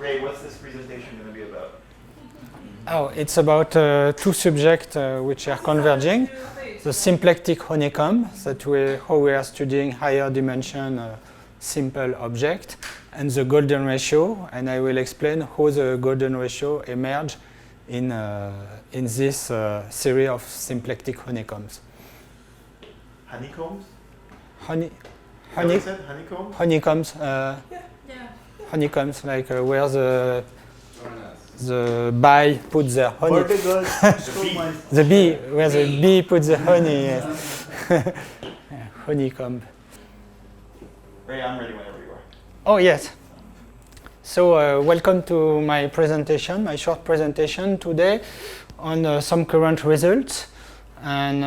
Ray, what's this presentation going to be about? Oh, it's about two subjects which are converging. The symplectic honeycomb, how we are studying higher dimension simple object, and the golden ratio, and I will explain how the golden ratio emerged in this series of symplectic honeycombs. Honeycombs? Honeycombs? Honeycombs, like where the bee puts the honey. The bee, where the bee puts the honey. Yes. Yeah, honeycomb. Ray, I'm ready whenever you are. Oh, yes. So welcome to my presentation, my short presentation today on some current results. And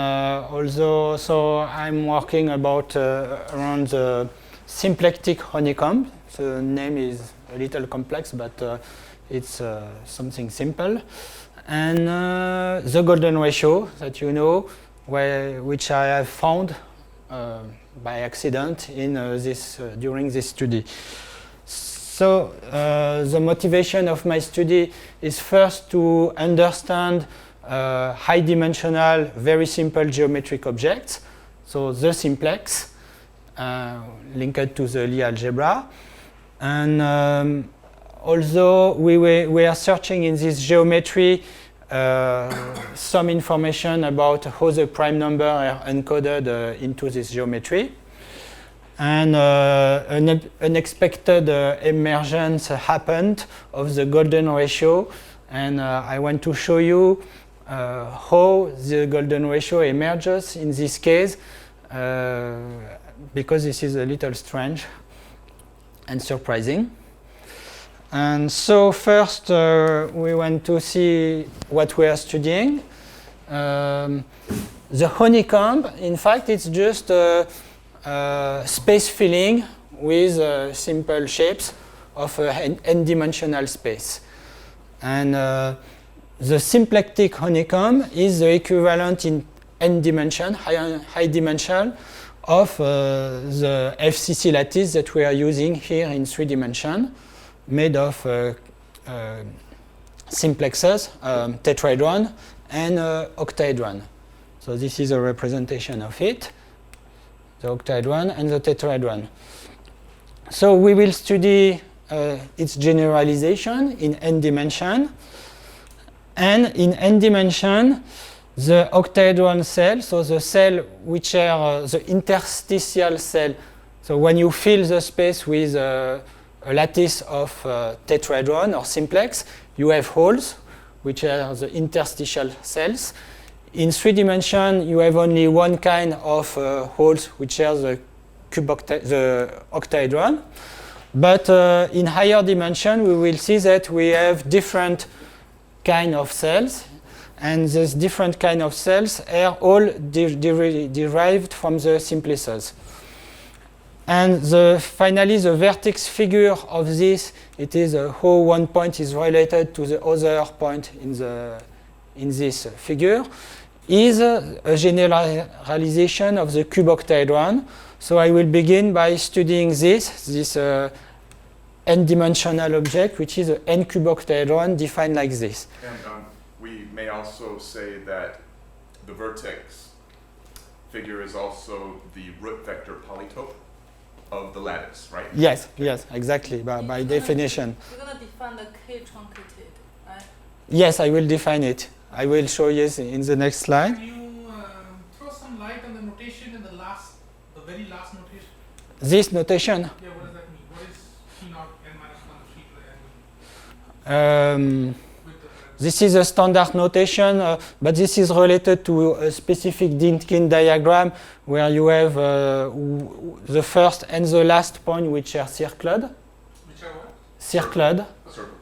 so I'm working about around the symplectic honeycomb. The name is a little complex, but it's something simple. And the golden ratio that you know, which I have found by accident in during this study. So the motivation of my study is first to understand high-dimensional, very simple geometric objects, so the simplex, linked to the Lie algebra. And although we are searching in this geometry some information about how the prime number are encoded into this geometry. And an unexpected emergence happened of the golden ratio, and I want to show you how the golden ratio emerges in this case, because this is a little strange and surprising. And so first we want to see what we are studying. The honeycomb, in fact, it's just space filling with simple shapes of an n-dimensional space. And the symplectic honeycomb is the equivalent in n dimension, high dimension, of the FCC lattice that we are using here in 3 dimensions, made of simplexes, tetrahedron, and octahedron. So this is a representation of it, the octahedron and the tetrahedron. So we will study its generalization in n dimension. And in n dimension, the octahedron cell, so the cell which are the interstitial cell, so when you fill the space with a lattice of tetrahedron or simplex, you have holes, which are the interstitial cells. In 3 dimensions, you have only one kind of holes, which are the octahedron. But in higher dimension, we will see that we have different kind of cells, and these different kind of cells are all derived from the simplices. And finally, the vertex figure of this, it is how one point is related to the other point in this figure, is a generalization of the cube octahedron. So I will begin by studying this n-dimensional object, which is an n-cube octahedron defined like this. And we may also say that the vertex figure is also the root vector polytope of the lattice, right? Yes, yes, exactly, by definition. You're going to define the K truncated, right? Yes, I will define it. I will show you in the next slide. Can you throw some light on the notation in the very last notation? This notation? Yeah, what does that mean? What is P naught n minus 1 3 This is a standard notation, but this is related to a specific Dynkin diagram where you have the first and the last point which are circled. Which are what? Circled. A circle.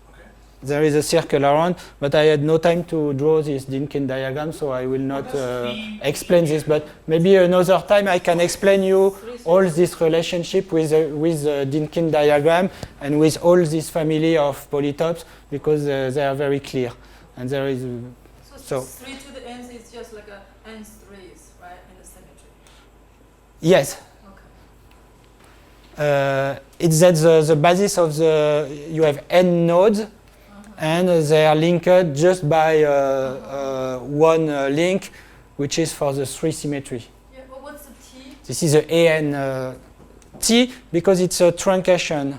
Okay. There is a circle around, but I had no time to draw this Dynkin diagram, so I will not explain this. But maybe another time I can explain you all this relationship with the Dynkin diagram and with all this family of polytopes, because they are very clear. And there is So 3 to the nth is just like a nth rays, right, in the symmetry. yes. Okay. it's that the basis of you have n nodes, and they are linked just by one link, which is for the 3 symmetry. Yeah, but what's the T? This is a an T because it's a truncation,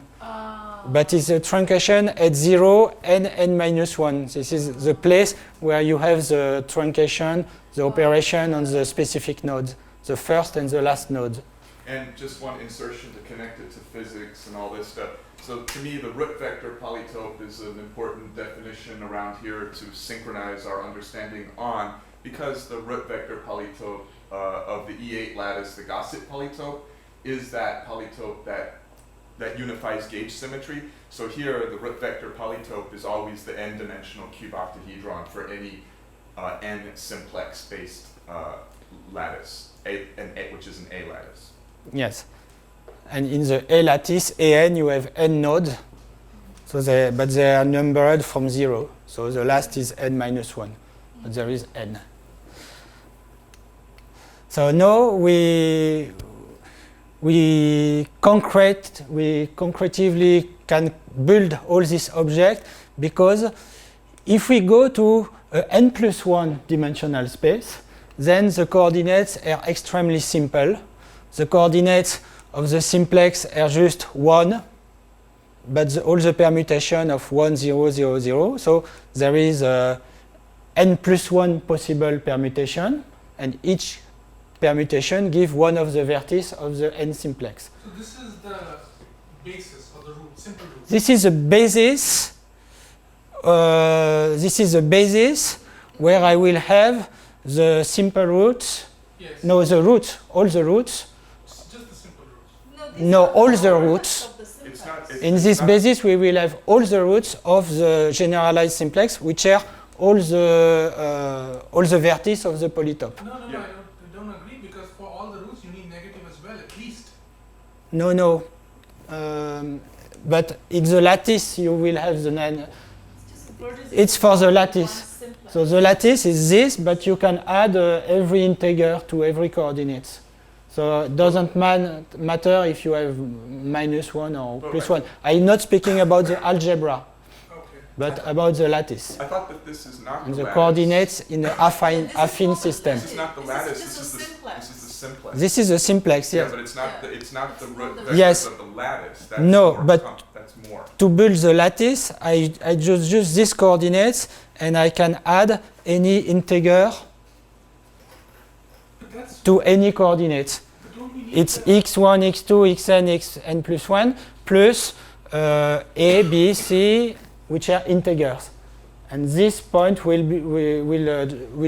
but it's a truncation at 0 and n-1. This is the place where you have the truncation, the operation on the specific nodes, the first and the last node. And just one insertion to connect it to physics and all this stuff. So to me, the root vector polytope is an important definition around here to synchronize our understanding on, because the root vector polytope of the E8 lattice, the Gaussian polytope, is that polytope that unifies gauge symmetry. So here, the root vector polytope is always the n-dimensional cube octahedron for any n simplex-based lattice, which is an A lattice. Yes. And in the A lattice, AN, you have n nodes, so but they are numbered from 0. So the last is n-1, but there is n. So now we concretively can build all these objects, because if we go to an n+1 dimensional space, then the coordinates are extremely simple. The coordinates of the simplex are just 1, but all the permutation of 1, 0, 0, 0. So there is n+1 possible permutation, and each permutation gives one of the vertices of the n simplex. So this is the basis or the root, simple root. This is a basis. This is a basis where I will have the simple roots. Yes. No, the roots, all the roots. Just the simple roots. No, these are all the products roots. of the It's simplex. not. In this basis, we will have all the roots of the generalized simplex, which are all the vertices of the polytope. No, Yeah. I don't agree, because for all the roots you need negative as well, at least. No. But in the lattice, you will have the It's just vertices It's of for the one lattice. simplex. So the lattice is this, but you can add every integer to every coordinate. So it doesn't matter if you have -1 or +1. I'm not speaking about the algebra, Okay. but about the lattice. I thought that this is not And the the lattice. coordinates in the affine This is not the system. This is not the This is lattice. just This is a the simplex. This is the simplex. This is a simplex, Yeah, yes. but it's not Yeah. the root not vectors the- Yes. of the lattice. That's No, more but- that's more. To build the lattice, I just use these coordinates, and I can add any integer But that's, to any coordinate. but don't we need It's the- x1, x2, xn, xn+1 plus a, b, c, which are integers. And this point will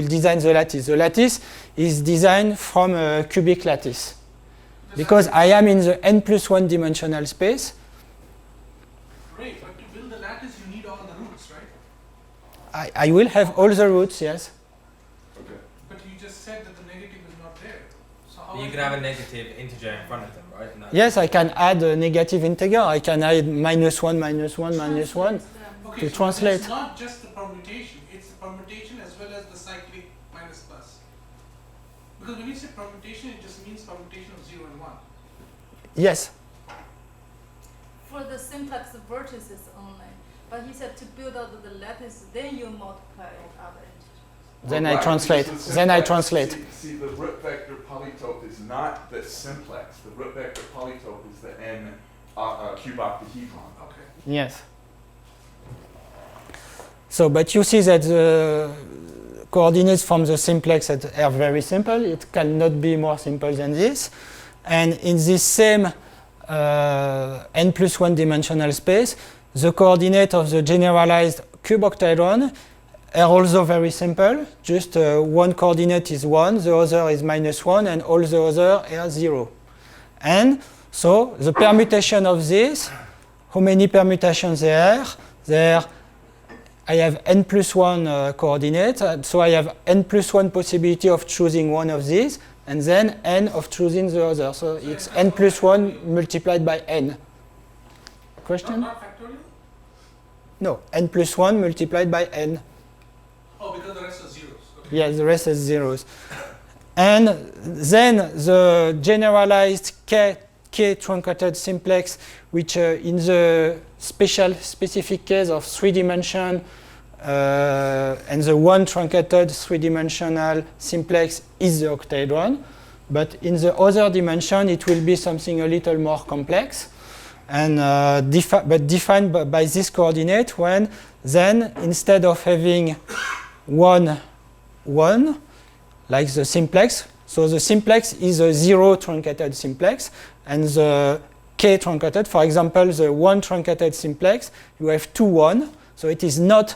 design the lattice. The lattice is designed from a cubic lattice. Because I am in the n+1 dimensional space, Great, but to build the lattice you need all the roots, right? I will have all the roots, yes. Okay. But you just said that the negative is not there. So how You are can have a negative integer in front of them, right? And that- Yes, I can add a negative integer. I can add -1, -1, -1. Okay, to so translate. It's not just the permutation, it's the permutation as well as the cyclic minus plus. Because when you say permutation, it just means permutation of 0 and 1. Yes. For the simplex vertices only. But he said to build out the lattice, then you multiply with other integers. Then Right, I translate. because the Then I simplex- translate. See, the root vector polytope is not the simplex. The root vector polytope is the n cube octahedron. Okay. Yes. So, but you see that the coordinates from the simplex are very simple. It cannot be more simple than this. And in this same n+1 dimensional space, the coordinate of the generalized cube octahedron are also very simple. Just one coordinate is 1, the other is -1, and all the other are 0. And so the permutation of this, how many permutations there are? There, I have n+1 coordinate, so I have n+1 possibility of choosing one of these, and then n of choosing the other. So it's n+1 multiplied by n. Question? Not factorial? No, n+1 multiplied by n. Oh, because the rest are zeros. Okay. Yeah, the rest is zeros. And then the generalized k k truncated simplex, which in the specific case of 3-dimension and the one truncated 3-dimensional simplex is the octahedron. But in the other dimension, it will be something a little more complex, and but defined by this coordinate when then instead of having 1, 1, like the simplex, so the simplex is a 0 truncated simplex, and the k truncated, for example, the 1 truncated simplex, you have 2, 1, so it is not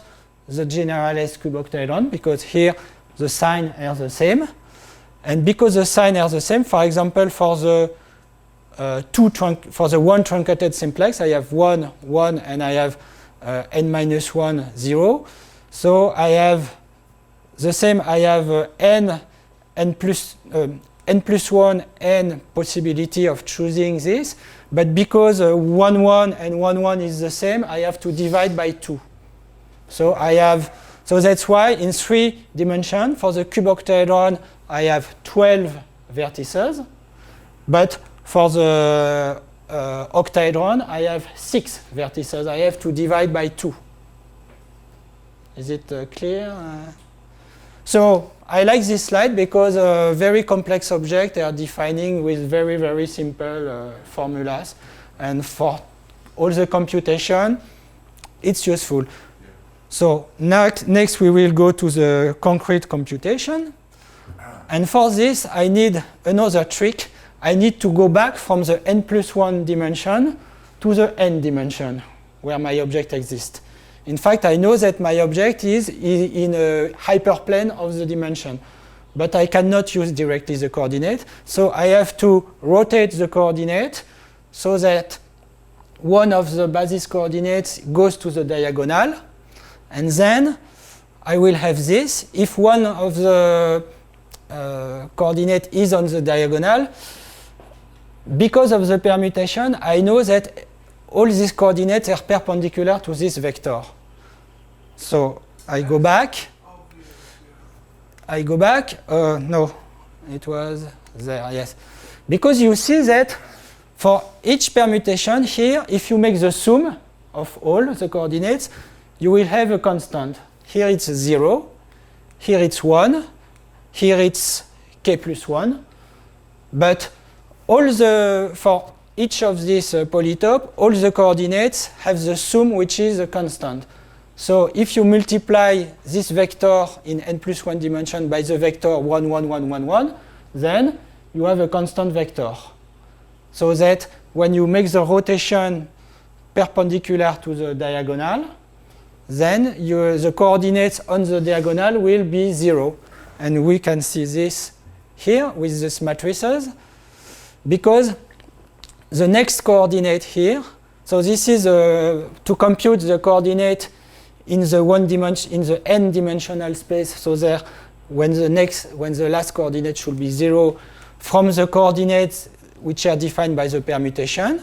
the generalized cube octahedron because here the signs are the same. And because the signs are the same, for example, for the for the 1 truncated simplex, I have 1, 1, and I have n-1, 0. So I have the same, I have n plus 1 n possibility of choosing this, but because 1, 1 and 1, 1 is the same, I have to divide by 2. So so that's why in 3 dimensions, for the cube octahedron, I have 12 vertices, but for the octahedron, I have 6 vertices. I have to divide by 2. Is it clear? So I like this slide because very complex objects are defining with very, very simple formulas. And for all the computation, it's useful. So next we will go to the concrete computation. And for this, I need another trick. I need to go back from the n+1 dimension to the n dimension where my object exists. In fact, I know that my object is in a hyperplane of the dimension, but I cannot use directly the coordinate. So I have to rotate the coordinate so that one of the basis coordinates goes to the diagonal, and then I will have this. If one of the coordinate is on the diagonal, because of the permutation, I know that all these coordinates are perpendicular to this vector. So I go back. No, it was there, yes. Because you see that for each permutation here, if you make the sum of all the coordinates, you will have a constant. Here it's 0, here it's 1, here it's k plus 1, but for each of these polytopes, all the coordinates have the sum which is a constant. So if you multiply this vector in n+1 dimension by the vector 1, 1, 1, 1, 1, then you have a constant vector. So that when you make the rotation perpendicular to the diagonal, then the coordinates on the diagonal will be 0. And we can see this here with these matrices, because the next coordinate here, so this is to compute the coordinate in the n-dimensional space, so there when the last coordinate should be 0 from the coordinates which are defined by the permutation,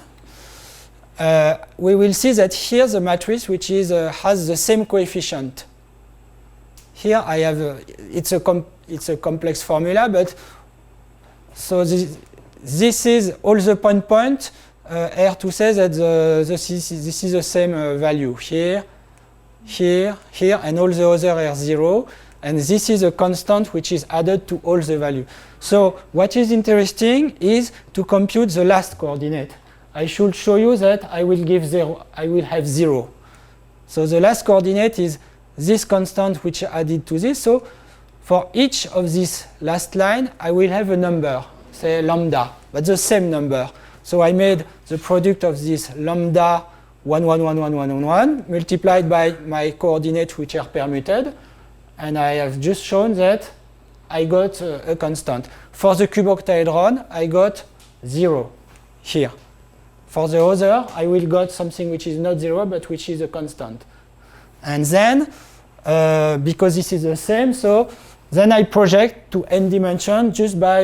we will see that here the matrix which is has the same coefficient. Here I have it's a complex formula, but so this is all the point are to say that this is the same value here, here, here, and all the other are 0, and this is a constant which is added to all the value. So what is interesting is to compute the last coordinate. I should show you that I will have 0. So the last coordinate is this constant which added to this. So for each of this last line, I will have a number, say lambda, but the same number. So I made the product of this lambda 1, 1, 1, 1, 1, 1, 1 multiplied by my coordinates which are permuted, and I have just shown that I got a constant. For the cube octahedron, I got 0 here. For the other, I will got something which is not 0, but which is a constant. And then, because this is the same, so then I project to n dimension just by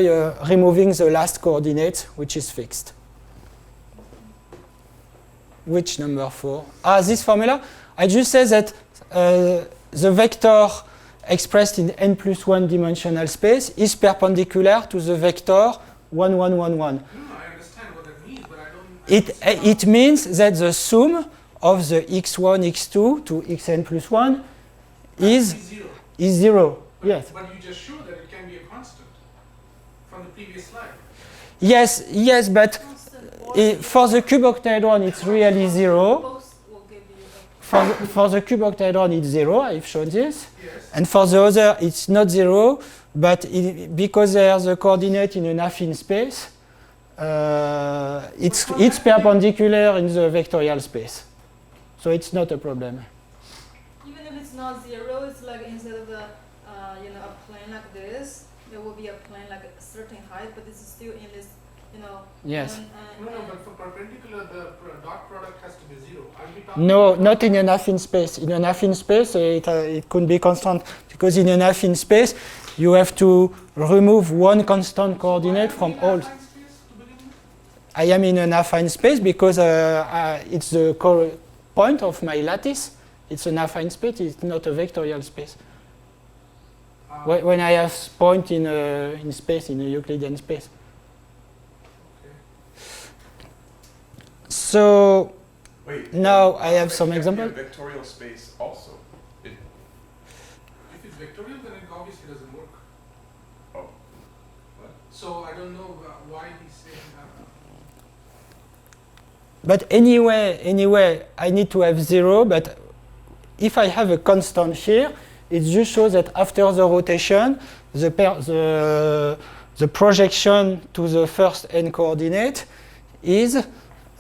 removing the last coordinate, which is fixed. Which number 4? This formula. I just say that the vector expressed in n+1 dimensional space is perpendicular to the vector 1, 1, 1, 1. No, I understand what that means. It means that the sum of the x1, x2 to xn plus 1 is zero. 0. Yes. But you just showed that it can be a constant from the previous slide. Yes, but Constant for the cube-octahedron, it's really 0. both will give you For the cube-octahedron, it's 0. I've shown this. Yes. And for the other, it's not 0, but because there's a coordinate in an affine space, it's perpendicular in the vectorial space. So it's not a problem. even if it's not 0, it's like instead of a a plane like this, there will be a plane like a certain height, but it's still in this, Yes. No, but for perpendicular, the dot product has to be 0. I'll be talking No, about not in an affine space. In an affine space, it could be constant, because in an affine space, you have to remove one constant coordinate from all. affine space to begin with? I am in an affine space because it's the point of my lattice. It's an affine space, it's not a vectorial space. When I have point in space, in a Euclidean space. Okay. So Wait. now I have it some can be example. a vectorial space also. If it's vectorial, then it obviously doesn't work. Oh. So I don't know why he's saying that. But anyway, I need to have 0, but if I have a constant here, it just shows that after the rotation, the projection to the first n coordinate is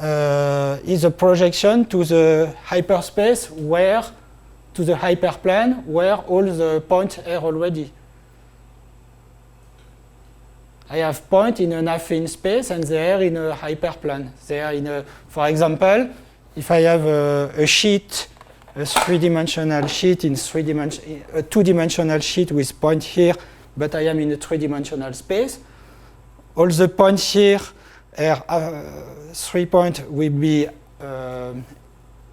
a projection to the hyperspace to the hyperplane where all the points are already. I have points in an affine space and they are in a hyperplane. They are in a, for example, if I have a sheet, a three-dimensional sheet in a two-dimensional sheet with point here, but I am in a three-dimensional space. All the points here are 3 points will be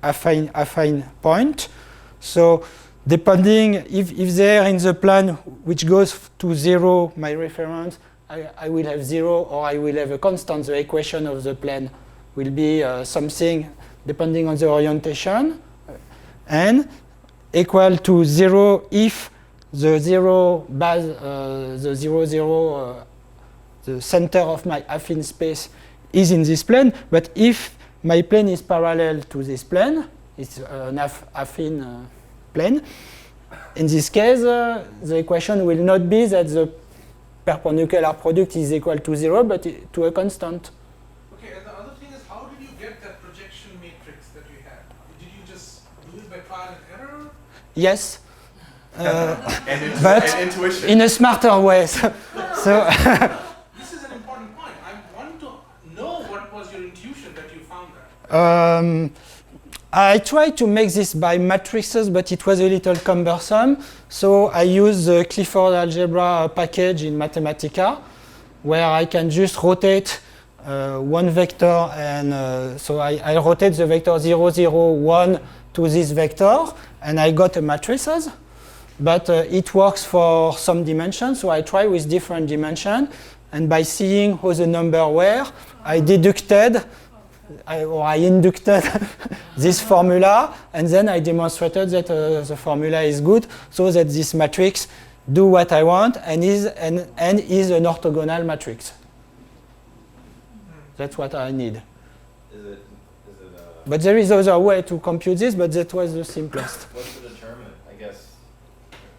affine point. So depending if they are in the plane which goes to 0, my reference, I will have 0 or I will have a constant. The equation of the plane will be something depending on the orientation, and equal to 0 if the 0 base, the 0, 0, the center of my affine space is in this plane. But if my plane is parallel to this plane, it's an affine plane. In this case, the equation will not be that the perpendicular product is equal to 0, but to a constant. Okay, and the other thing is, how did you get that projection matrix that you had? Did you just do it by trial and error? Yes. And But intuition. in a smarter way. So This is an important point. I want to know what was your intuition that you found that. I tried to make this by matrices, but it was a little cumbersome. So I used the Clifford algebra package in Mathematica, where I can just rotate one vector. And so I rotate the vector 0, 0, 1 to this vector, and I got a matrices. But it works for some dimensions, so I try with different dimensions. And by seeing how the number were, I deducted I inducted this formula, and then I demonstrated that the formula is good, so that this matrix do what I want and is an orthogonal matrix. That's what I need. Is it But there is other way to compute this, but that was the simplest. what's the determinant? I guess.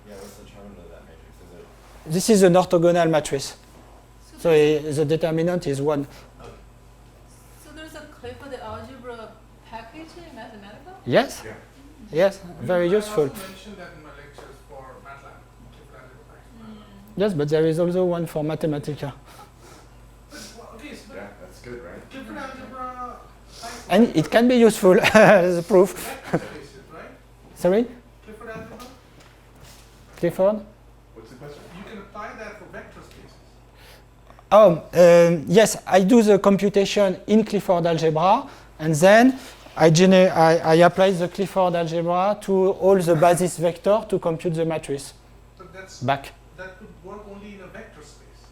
Yeah, what's the determinant of that matrix? Is it This is an orthogonal matrix. So the determinant is 1. So there's a Clifford algebra package in Mathematica? Yes? Yeah. Yes, very I useful. also mentioned that in my lectures for MATLAB. Yes, but there is also one for Mathematica. Okay, so Yeah, that's good, right? Clifford algebra. And it can be useful as a proof. Vector spaces, right? Sorry? Clifford algebra. Clifford? What's the question? You can apply that for vector spaces. Yes, I do the computation in Clifford algebra, and then I apply the Clifford algebra to all the basis vector to compute the matrix But back. that could work only in a vector space.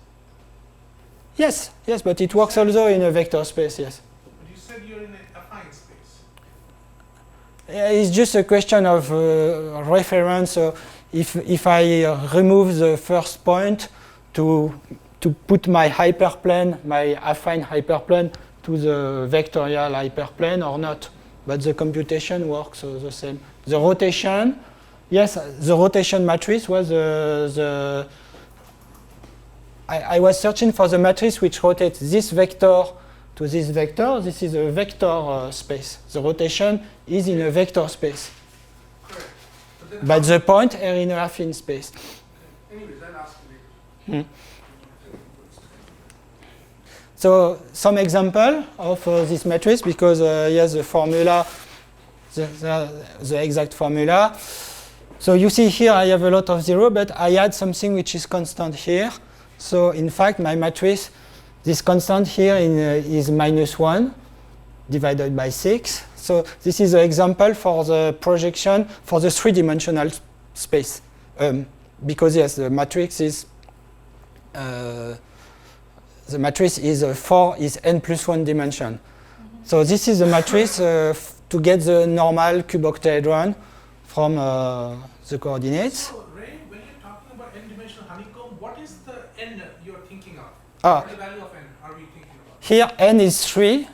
Yes, but it works also in a vector space, yes. But you said said you're in a affine space. It's just a question of reference. So if I remove the first point to put my hyperplane, my affine hyperplane, to the vectorial hyperplane or not. But the computation works the same. The rotation, yes, the rotation matrix was I was searching for the matrix which rotates this vector to this vector. This is a vector space. The rotation is in a vector space. Correct. Then But the point are in a affine space. anyways, I'll ask you later. So some example of this matrix, because here's the formula, the exact formula. So you see here I have a lot of zero, but I add something which is constant here. So in fact my matrix, this constant here is -1 divided by 6. So this is an example for the projection for the three-dimensional space. Because yes, the matrix is 4 is n plus 1 dimension. So this is the matrix to get the normal cuboctahedron from the coordinates. So, Ray, when you're talking about n-dimensional honeycomb, what is the n you're thinking of? Ah. What the value of n are we thinking about? Here n is 3.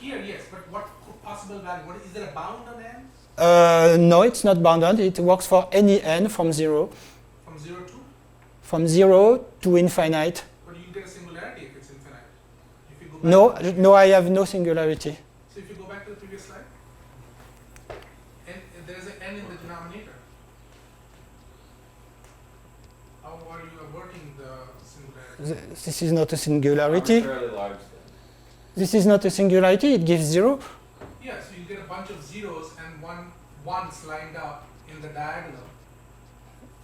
Here, yes, but what possible value? Is there a bound on n? No, it's not bounded. It works for any n from 0. From 0 to? From 0 to infinite. But you get a singularity if it's infinite. If you go back No, I have no singularity. So if you go back to the previous slide, n, there is an n in the denominator. How are you averting the singularity? This is not a singularity. Arbitrarily large then. This is not a singularity. It gives 0. Yeah, so you get a bunch of zeros and ones lined up in the diagonal.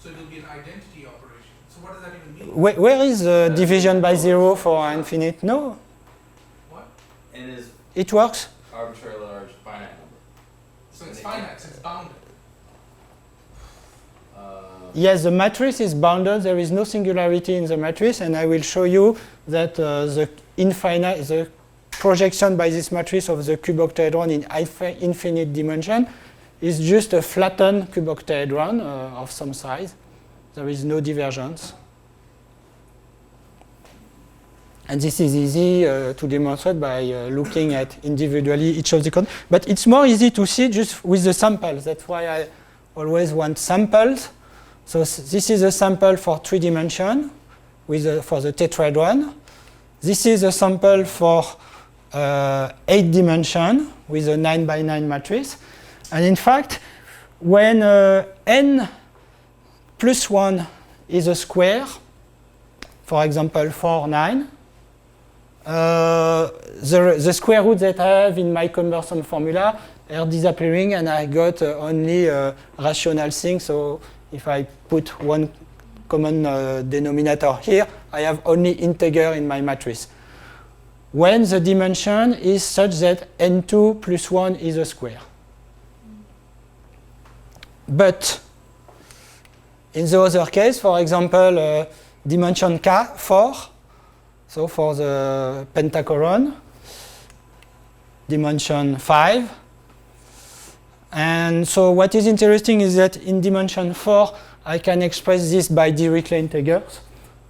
So it will be an identity operation. So what does that even mean? Where is the division by 0 for infinite? No, What? N is it works. arbitrarily large finite number. So it's finite, so it's bounded. Yes, the matrix is bounded. There is no singularity in the matrix, and I will show you that the projection by this matrix of the cuboctahedron in infinite dimension is just a flattened cuboctahedron of some size. There is no divergence. And this is easy to demonstrate by looking at individually each of the codes. But it's more easy to see just with the samples. That's why I always want samples. So this is a sample for 3 dimension for the tetrahedron. This is a sample for 8 dimension with a 9 by 9 matrix. And in fact, when n plus 1 is a square, for example 4, 9, the square root that I have in my conversion formula are disappearing, and I got only a rational thing. So if I put one common denominator here, I have only integer in my matrix. When the dimension is such that n2 plus 1 is a square. But in the other case, for example, dimension 4, so for the pentachoron, dimension 5. And so what is interesting is that in dimension 4, I can express this by Dirichlet integers.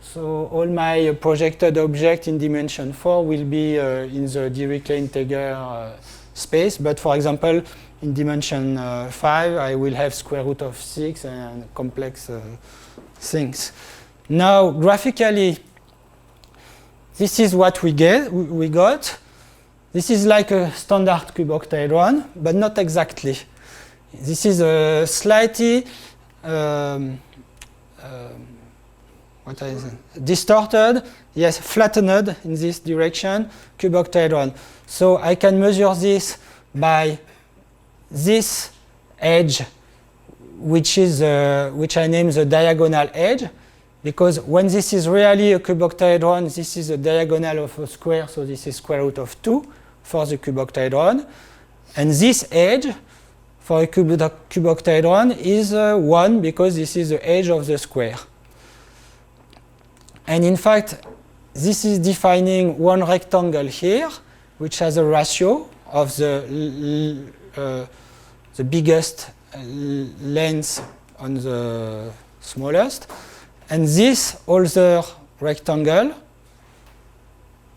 So all my projected objects in dimension 4 will be in the Dirichlet integer space. But for example, in dimension 5, I will have square root of 6 and complex things. Now, graphically, this is what we got. This is like a standard cuboctahedron, but not exactly. This is a slightly distorted, yes, flattened in this direction cuboctahedron. So I can measure this by this edge, which I name the diagonal edge, because when this is really a cuboctahedron, this is a diagonal of a square, so this is square root of 2 for the cuboctahedron. And this edge for a cuboctahedron is 1 because this is the edge of the square. And in fact, this is defining one rectangle here, which has a ratio of the biggest length on the smallest, and this other rectangle,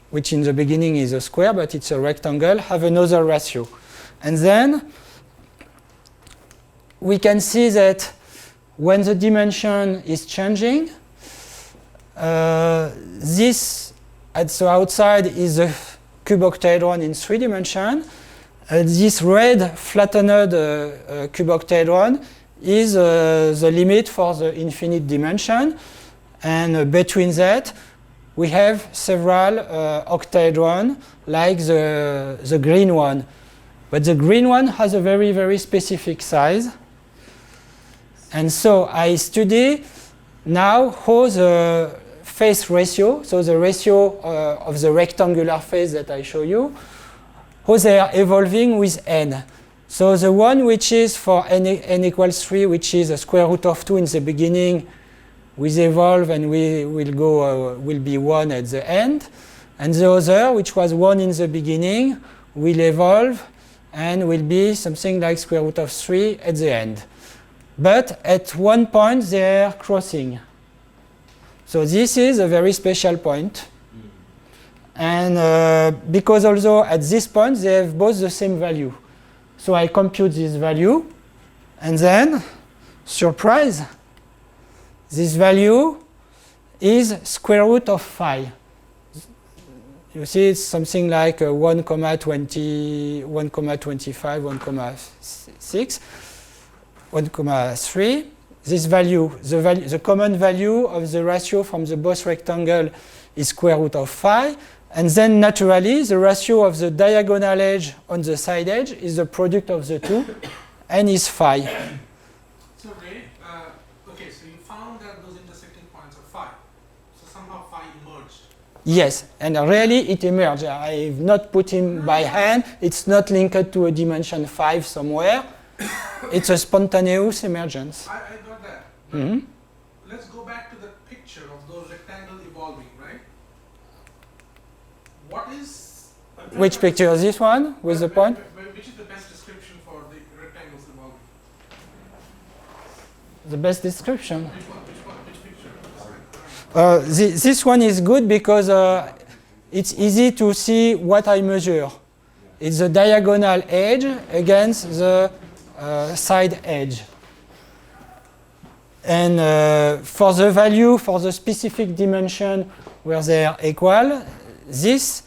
which in the beginning is a square, but it's a rectangle, have another ratio. And then we can see that when the dimension is changing, this at the outside is a cuboctahedron in 3 dimensions. This red flattened cuboctahedron is the limit for the infinite dimension, and between that we have several octahedron like the green one. But the green one has a very, very specific size. And so I study now how the face ratio, so the ratio of the rectangular face that I show you, how they are evolving with n. So the one which is for n equals 3, which is a square root of 2 in the beginning, will evolve and will be 1 at the end. And the other, which was 1 in the beginning, will evolve and will be something like square root of 3 at the end. But at one point they are crossing. So this is a very special point. And because also at this point they have both the same value. So I compute this value, and then, surprise, this value is square root of phi. You see it's something like 1,20, 1,25, 1,6, 1,3. This value, the common value of the ratio from the both rectangle is square root of phi. And then naturally, the ratio of the diagonal edge on the side edge is the product of the two, and is phi. So Ray, okay, so you found that those intersecting points are phi. So somehow phi emerged. Yes, and really it emerged. I've not put him by hand. It's not linked to a dimension 5 somewhere. It's a spontaneous emergence. I got that. Mm-hmm. Let's go back to the picture of those rectangles evolving, right? What is... Which picture is this one with the point? Which is the best description for the rectangles evolving? The best description. Which picture? This one is good because it's easy to see what I measure. It's the diagonal edge against the side edge. And for the value, for the specific dimension where they are equal, this,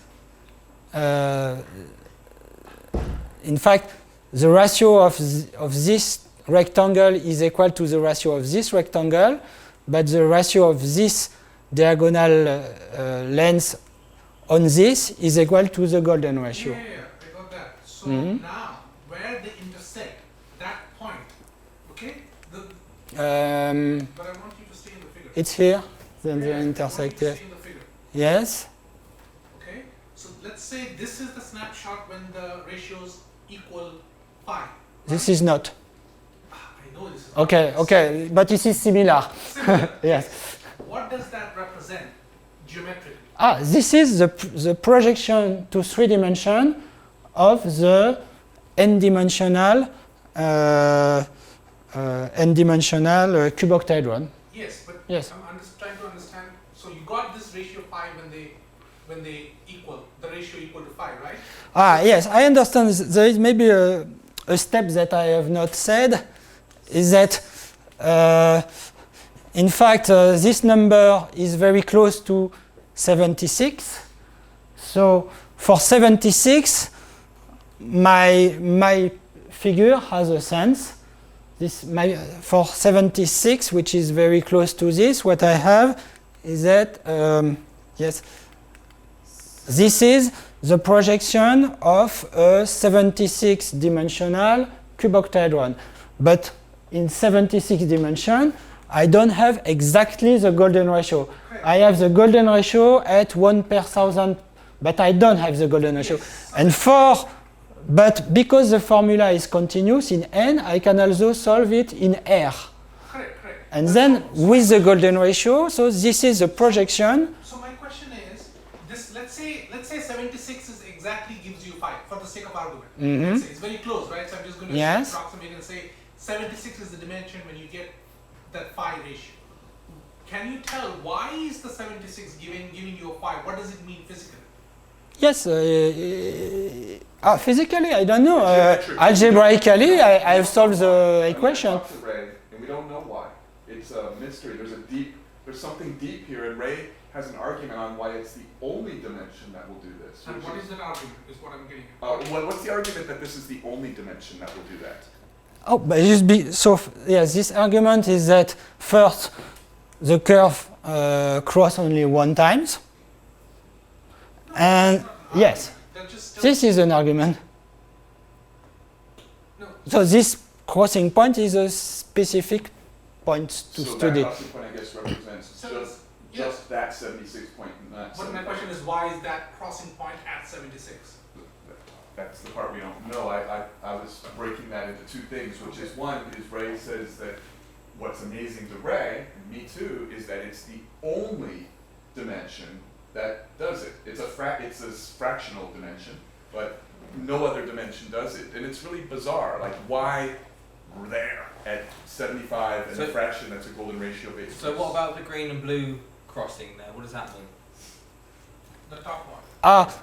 in fact, the ratio of this rectangle is equal to the ratio of this rectangle, but the ratio of this diagonal length on this is equal to the golden ratio. Yeah, I got that. So now, where they intersect, that point, okay? But I want you to stay in the figure. It's here, then they I want intersect you here. to stay in the figure. Yes. Okay, so let's say this is the snapshot when the ratios equal phi. This is not. I know this is Okay, but this is similar. similar. Yes. What does that represent geometrically? This is the projection to 3 dimension of the n-dimensional cuboctahedron. Yes, but Yes. I'm just trying to understand. So you got this ratio phi when they equal, the ratio equal to phi, right? Yes, I understand. There is maybe a step that I have not said, is that in fact this number is very close to 76. So for 76, my figure has a sense. For 76, which is very close to this, what I have is that yes, this is the projection of a 76-dimensional cuboctahedron. But in 76 dimension, I don't have exactly the golden ratio. I have the golden ratio at 1 per 1,000, but I don't have the golden ratio. But because the formula is continuous in n, I can also solve it in R. Correct. And then with the golden ratio, so this is the projection. So my question is, this let's say 76 is exactly gives you phi for the sake of argument. Mhm. It's very close, right? So I'm just going to Yes. approximate and say 76 is the dimension when you get that phi ratio. Can you tell why is the 76 giving you a phi? What does it mean physically? Yes, physically, I don't know. Geometrically, Algebraically, I've solved the I mean, I equation. talked to Ray, and we don't know why. It's a mystery. There's something deep here, and Ray has an argument on why it's the only dimension that will do this. And which what is- is that argument? Is what I'm getting at. what's the argument that this is the only dimension that will do that? Oh, but yes, this argument is that first, the curve cross only one times, and That's not an yes, argument. That just tells this is an argument. no. So this crossing point is a specific point to So study. that crossing point, I guess, represents So just yeah. that 76 point, not But my 75. question is, why is that crossing point at 76? That's the part we don't know. I was breaking that into two things, which is one, is Ray says that what's amazing to Ray, and me too, is that it's the only dimension that does it. It's a fractional dimension, but no other dimension does it. And it's really bizarre, like why there at 75 and a So- fraction that's a golden ratio basis. So what about the green and blue crossing there? What does that mean? The top one.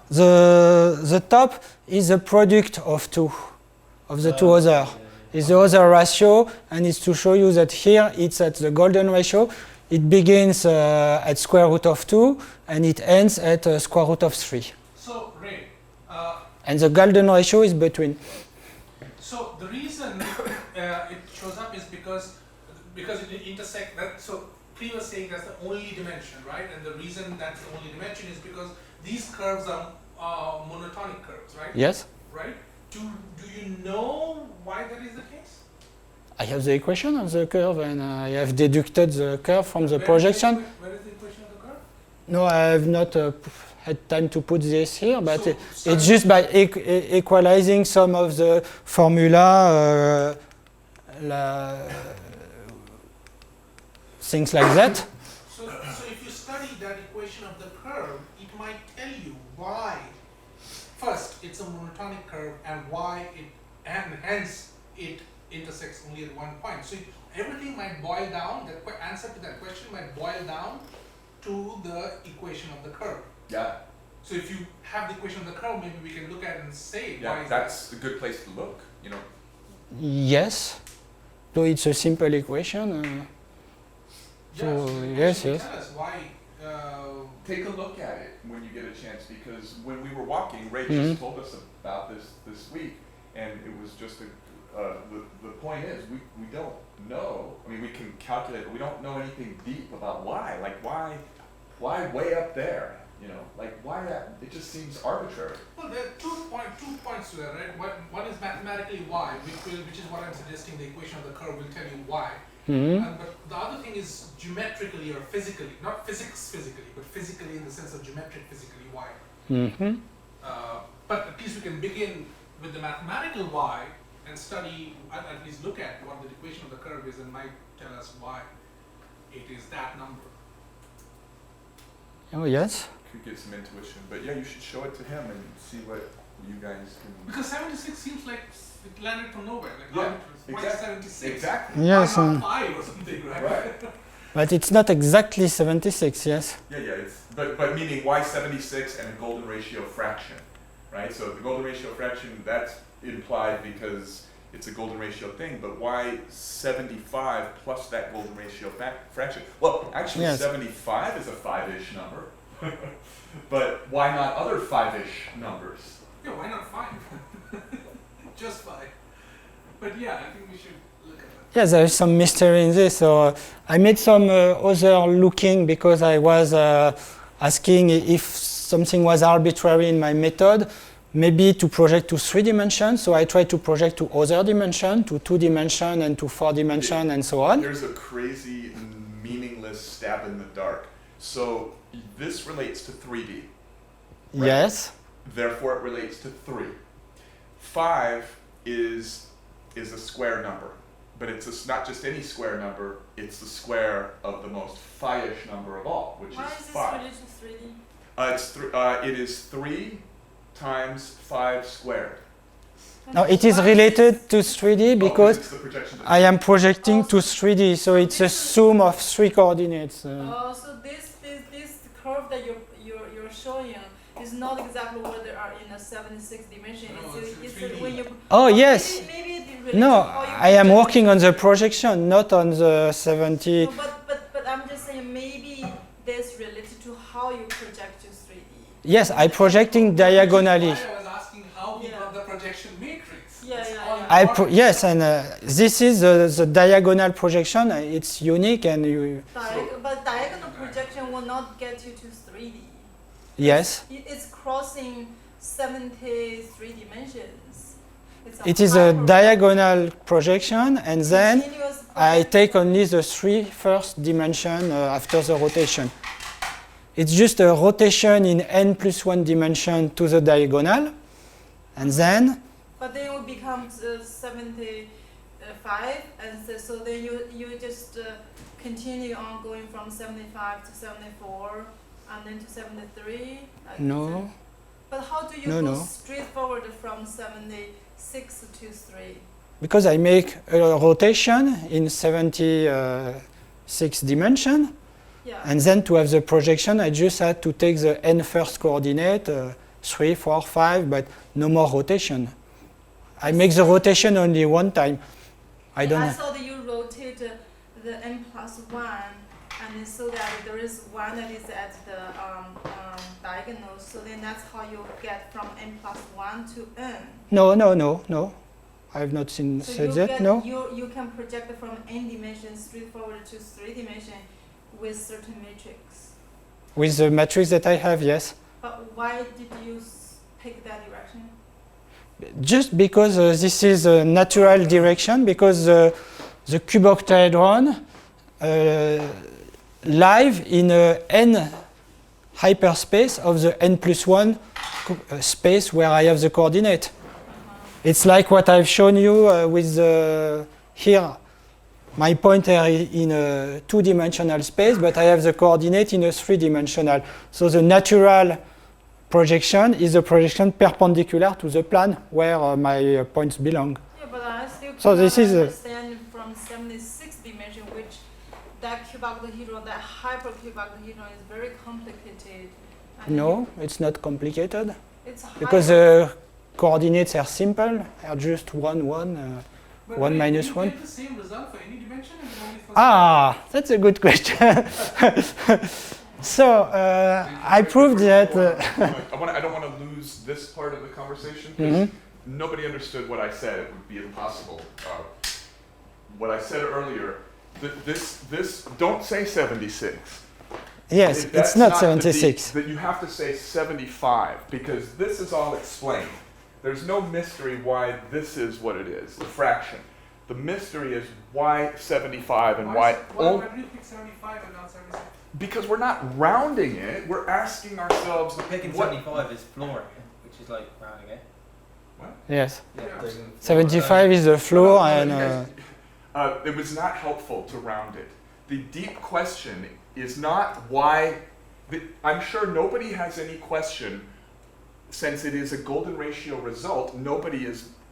The top is a product of the two other. Is the other ratio, and it's to show you that here it's at the golden ratio. It begins at square root of 2 and it ends at square root of 3. So, Ray, And the golden ratio is between. so the reason it shows up is because it intersect that. So, Pri was saying that's the only dimension, right? And the reason that's the only dimension is because these curves are monotonic curves, right? Yes? Right? Do you know why that is the case? I have the equation of the curve and I have deducted the curve from the Where is projection. Where is the equation of the curve? No, I have not had time to put this here, but So it's just by equalizing some of the formula, things like that. So if you study that equation of the curve, it might tell you why. First, it's a monotonic curve, and hence it intersects only at one point. So everything might boil down. The answer to that question might boil down to the equation of the curve. Yeah, So if you have the equation of the curve, maybe we can look at it and say why yeah, is that's a good place to look, you know. Yes. So it's a simple equation. that? So, Yeah, so the yes, equation will yes. tell us why. Take a look at it when you get a chance, because when we were walking, Ray Mhm. just told us about this week, and it was just the point is we don't know. I mean, we can calculate, but we don't know anything deep about why. Like why way up there? You know, like why that? It just seems arbitrary. Well, there are two points to that, right? One is mathematically why, which is what I'm suggesting. The equation of the curve will tell you why. Mhm. But the other thing is geometrically or physically, not physics physically, but physically in the sense of geometric physically why. Mhm. But at least we can begin with the mathematical why and study, at least look at what the equation of the curve is and might tell us why it is that number. Oh, yes. Could get some intuition, but yeah, you should show it to him and see what you guys can. Because 76 seems like it landed from nowhere. Like, Yeah, why exactly. 76? Exactly. Yes. Why not 5 or something, right? Right. But it's not exactly 76, yes. Yeah. It's but meaning why 76 and a golden ratio fraction, right? So the golden ratio fraction, that's implied because it's a golden ratio thing. But why 75 plus that golden ratio fraction? Well, actually, Yes. 75 is a 5-ish number. But why not other 5-ish numbers? Yeah, why not 5? Just 5. But yeah, I think we should look at that. Yes, there is some mystery in this. So I made some other looking because I was asking if something was arbitrary in my method, maybe to project to 3 dimensions. So I tried to project to other dimension, to 2 dimension and to 4 dimension and so on. There's a crazy, meaningless stab in the dark. So this relates to 3D. Right. Yes. Therefore, it relates to 3. 5 is a square number, but it's not just any square number. It's the square of the most phi-ish number of all, which Why is is this 5. related to 3D? It is 3 times 5 squared. Now it is related to 3D because it's the projection to I am projecting to 3D, so it's a sum of 3 coordinates. So this curve that you're showing is not exactly where they are in a 76 dimension. No, it's It's 3D. when you. Oh, or yes. Maybe it relates No, to how you I am project working it. on the projection, not on the 70. No, but I'm just saying maybe this related to how you project your 3D. Yes, I'm projecting diagonally. Which is why I was asking how we Yeah. got the projection matrix. Yeah, It's yeah, all yeah. important. Yes, and this is the diagonal projection. It's unique, and you. But diagonal projection will not get you to 3D. Yes, It's crossing 73 dimensions. It's it is a hyper- diagonal projection, and then continuous I take only the 3 first dimension after the rotation. It's just a rotation in n plus 1 dimension to the diagonal, and then But then it will become 75, and so then you just continue on going from 75 to 74, and then to 73. Like no. that. But how do you No, go no. straight forward from 76 to 3? Because I make a rotation in 76 dimension, Yeah. and then to have the projection, I just had to take the n first coordinate, 3, 4, 5, but no more rotation. I make the rotation only one time. I don't I have. saw that you rotate the n plus 1, and then so that there is one that is at the diagonal, so then that's how you get from n plus 1 to n. No, no, no, no. I have not seen So said you that. get, No. you can project from n dimensions straight forward to 3 dimension with certain matrix. With the matrix that I have, yes. But why did you pick that direction? Just because this is a natural direction, because the cuboctahedron live in a n hyperspace of the n plus 1 space where I have the coordinate. It's like what I've shown you with here. My point here is in a 2-dimensional space, but I have the coordinate in a 3-dimensional. So the natural projection is a projection perpendicular to the plane where my points belong. Yeah, but I still So cannot this is a- understand from 76 dimension, which that cuboctahedron, that hypercuboctahedron is very complicated. And No, it's not complicated it's because the coordinates are simple, are just 1, 1. But 1 you minus get 1. the same result for any dimension and only for Ah, that's a good question. So I proved that. I don't want to lose this part of the conversation because nobody understood what I said. It would be impossible. What I said earlier, this don't say 76. Yes, That's it's not the 76. that you have to say 75 because this is all explained. There's no mystery why this is what it is, the fraction. The mystery is why 75 and why Why did you pick 75 and not 76? because we're not rounding it. We're asking ourselves Picking what 75 is floor, which is like rounding it. Yes, Yeah, Yeah. taking 75 is the floor, No, and you guys- it was not helpful to round it. The deep question is not why. I'm sure nobody has any question, since it is a golden ratio result. Nobody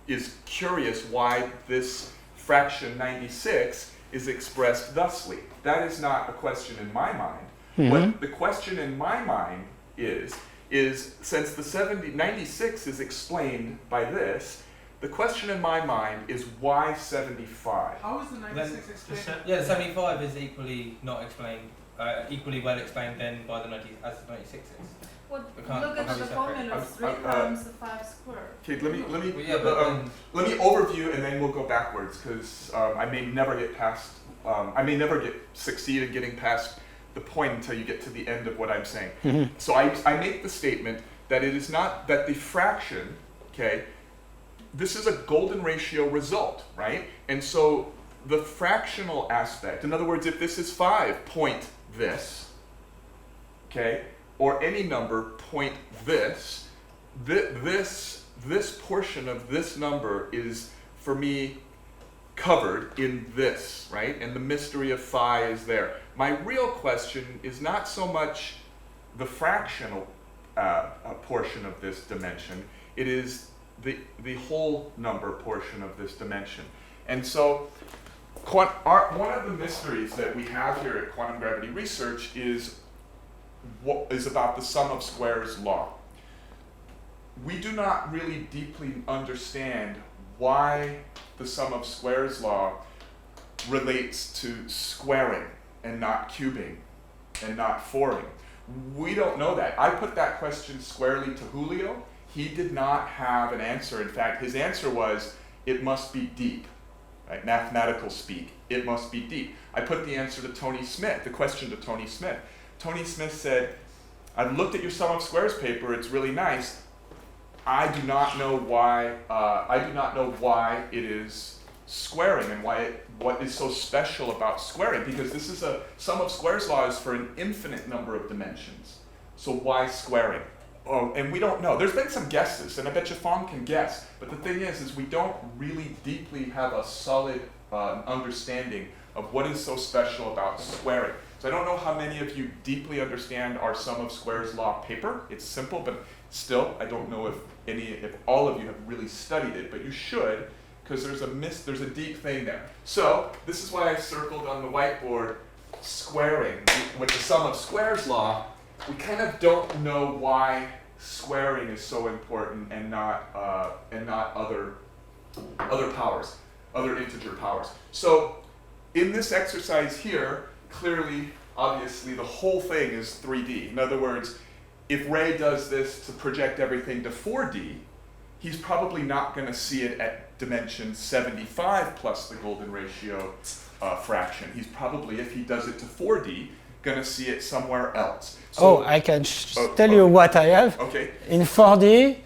is curious why this fraction 96 is expressed thusly. That is not a question in my mind. What the question in my mind is since the 96 is explained by this, the question in my mind is why 75? How is the 96 explained? Yeah, the 75 is equally not explained, equally well explained then by the 90 as the 96 is. Well, We can't- look at can't the be separate. formula, 3 times 5 squared. Okay, let me Well, yeah, but then, let me overview and then we'll go backwards because I may never get past. I may never succeed in getting past the point until you get to the end of what I'm saying. So I make the statement that it is not that the fraction, okay, this is a golden ratio result, right? And so the fractional aspect, in other words, if this is 5, point this, okay, or any number, point this, this portion of this number is, for me, covered in this, right? And the mystery of phi is there. My real question is not so much the fractional a portion of this dimension. It is the whole number portion of this dimension. And so one of the mysteries that we have here at quantum gravity research is about the sum of squares law. We do not really deeply understand why the sum of squares law relates to squaring and not cubing and not fouring. We don't know that. I put that question squarely to Julio. He did not have an answer. In fact, his answer was, it must be deep. Right? Mathematical speak, it must be deep. I put the answer to Tony Smith, the question to Tony Smith. Tony Smith said, I've looked at your sum of squares paper, it's really nice. I do not know why it is squaring and what is so special about squaring, because this is a sum of squares law is for an infinite number of dimensions. So why squaring? Oh, and we don't know. There's been some guesses, and I bet you Fong can guess. But the thing is we don't really deeply have a solid understanding of what is so special about squaring. So I don't know how many of you deeply understand our sum of squares law paper. It's simple, but still, I don't know if all of you have really studied it, but you should, because there's a deep thing there. So this is why I circled on the whiteboard squaring. With the sum of squares law, we kind of don't know why squaring is so important and not other powers, other integer powers. So in this exercise here, clearly, obviously, the whole thing is 3D. In other words, if Ray does this to project everything to 4D, he's probably not going to see it at dimension 75 plus the golden ratio fraction. He's probably, if he does it to 4D, going to see it somewhere else. So, I can tell you what I have. Okay. In 4D,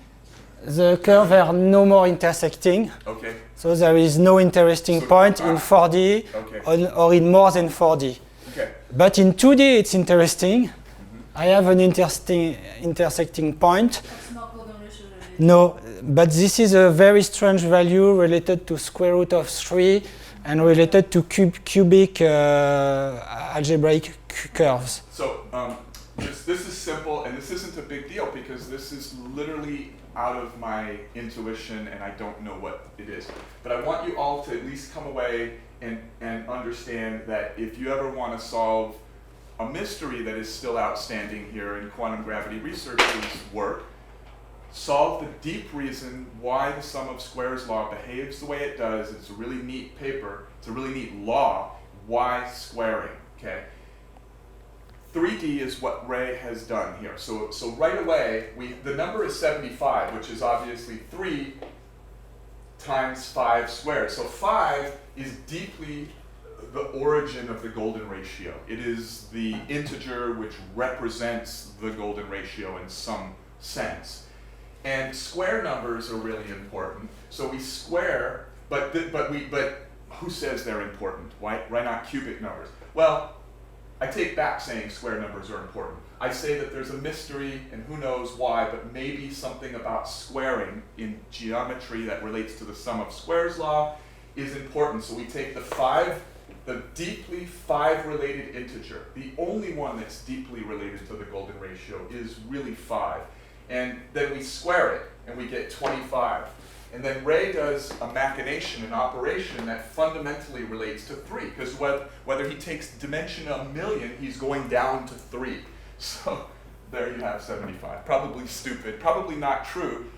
the curves are no more intersecting. Okay. So there is no interesting point in 4D Okay. or in more than 4D. Okay. But in 2D, it's interesting. I have an intersecting point. It's not golden ratio related. No, but this is a very strange value related to square root of 3 and related to cubic algebraic curves. So this is simple, and this isn't a big deal because this is literally out of my intuition and I don't know what it is. But I want you all to at least come away and understand that if you ever want to solve a mystery that is still outstanding here in quantum gravity researchers' work, solve the deep reason why the sum of squares law behaves the way it does. It's a really neat paper. It's a really neat law. Why squaring? Okay. 3D is what Ray has done here. So right away, the number is 75, which is obviously 3 times 5 squared. So 5 is deeply the origin of the golden ratio. It is the integer which represents the golden ratio in some sense. And square numbers are really important. So we square, but who says they're important? Why not cubic numbers? Well, I take back saying square numbers are important. I say that there's a mystery, and who knows why, but maybe something about squaring in geometry that relates to the sum of squares law is important. So we take the deeply 5 related integer. The only one that's deeply related to the golden ratio is really 5. And then we square it, and we get 25. And then Ray does a machination, an operation that fundamentally relates to 3, because whether he takes dimension 1,000,000, he's going down to 3. So there you have 75. Probably stupid, probably not true,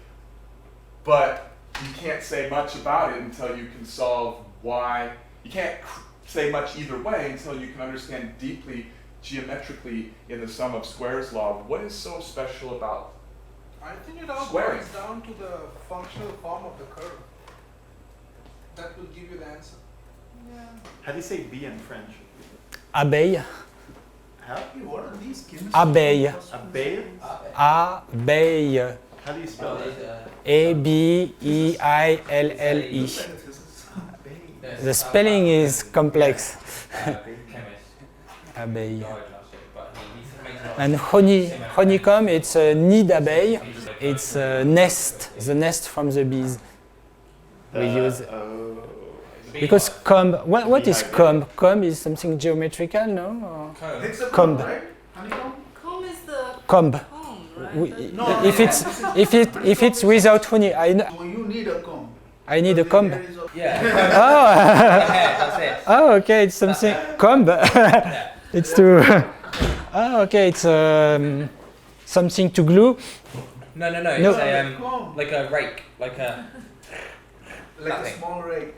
but you can't say much about it until you can solve why. You can't say much either way until you can understand deeply, geometrically, in the sum of squares law, what is so special about I think it all squaring. boils down to the functional form of the curve. That will give you the answer. Yeah. How do you say bee in French? Abeille. How? What are these chemistry? Abeille. Abeille? Abeille. How do you spell it? Abeille. The spelling is complex. Chemist. Abeille. Died last year, but he makes a lot And honeycomb, it's a nid d'abeille. It's a nest, the nest from the bees. We use because comb. What is comb? Comb is something geometrical, no? Or Comb. Hexagon, Comb. right? Honeycomb? Comb is the comb. comb, If it's without honey, So you need a comb. I need a comb. There is a- Yeah. Oh, That's it. oh, okay, it's something comb. It's to. Oh, okay, it's something to glue. No. No. It's a comb. like a rake, like a. Like a Nothing. small rake.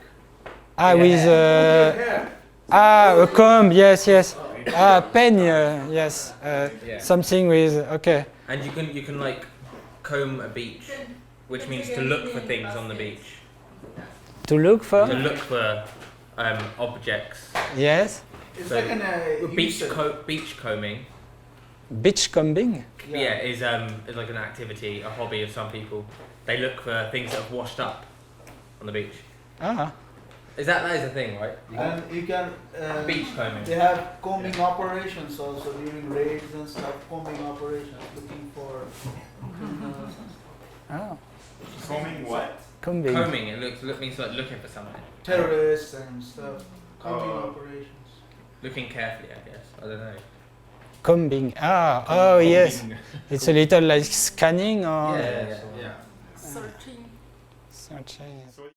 Ah, with Hair. a comb. Yes. Pen. Yes. Yeah. Something with. Okay. And you can like comb a beach, which means to look for things on the beach. To look for. To look for objects. Yes. It's So, like an Beach combing. Beach combing. Yeah, is like an activity, a hobby of some people. They look for things that have washed up on the beach. Ah. That is a thing, right? You can- And you can. beach combing. They have combing operations also during raids and stuff. Combing operations, looking for. Oh. Combing what? Combing. Combing, it means like looking for something. Terrorists and stuff. Combing Oh. operations. Looking carefully, I guess. I don't know. Combing. Ah. Oh yes. It's a little like scanning or Yeah. Yeah. Searching. searching. So